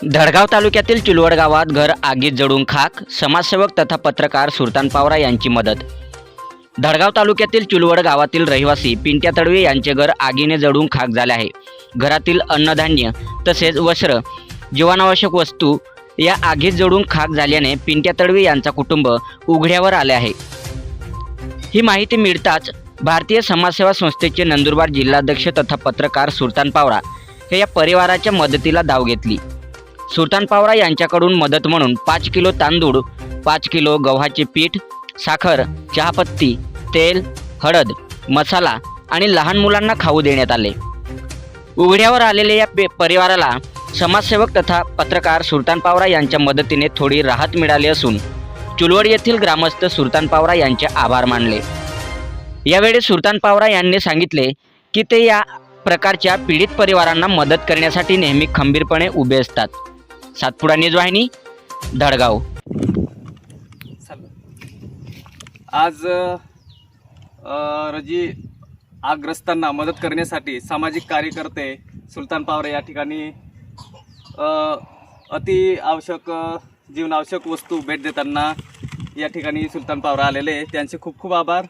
धडगाव तालुक्यातील चिलवड गावात घर आगीत जळून खाक, समाजसेवक तथा पत्रकार सुलतान पावरा यांची मदत। धडगाव तालुक्यातील चिलवड गावातील रहिवासी पिंट्या तडवी यांचे घर आगीने जळून खाक झाले आहे। घरातील अन्नधान्य तसेच वस्त्र, जीवनावश्यक वस्तू या आगीत जळून खाक झाल्याने पिंट्या तडवी यांचा कुटुंब उघड्यावर आले आहे। ही माहिती मिळताच भारतीय समाजसेवा संस्थेचे नंदुरबार जिल्हाध्यक्ष तथा पत्रकार सुलतान पावरा हे या परिवाराच्या मदतीला धाव घेतली। सुलतान पावरा यांच्याकडून मदत म्हणून 5 किलो तांदूळ, 5 किलो गव्हाचे पीठ, साखर, चहापत्ती, तेल, हळद, मसाला आणि लहान मुलांना खाऊ देण्यात आले। उघड्यावर आलेल्या या परिवाराला समाजसेवक तथा पत्रकार सुलतान पावरा यांच्या मदतीने थोडी राहत मिळाली असून चिलवड येथील ग्रामस्थ सुलतान पावरा यांचे आभार मानले। यावेळी सुलतान पावरा यांनी सांगितले की ते या प्रकारच्या पीडित परिवारांना मदत करण्यासाठी नेहमी खंबीरपणे उभे असतात। सातपुडा न्यूज वाहिनी, धडगाव। आज रोजी आगग्रस्तांना मदत करण्यासाठी सामाजिक कार्यकर्ते सुलतान पावरा या ठिकाणी अति आवश्यक जीवनावश्यक वस्तू भेट देताना या ठिकाणी सुलतान पावरा आलेले, त्यांचे खूप खूप आभार।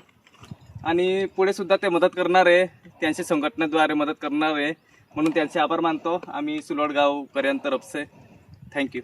आणि पुढे सुद्धा ते मदत करणार आहे, त्यांच्या संघटनेद्वारे मदत करणार आहे, म्हणून त्यांचे आभार मानतो आम्ही चिलवड गावकऱ्यांतर्फे। थँक्यू।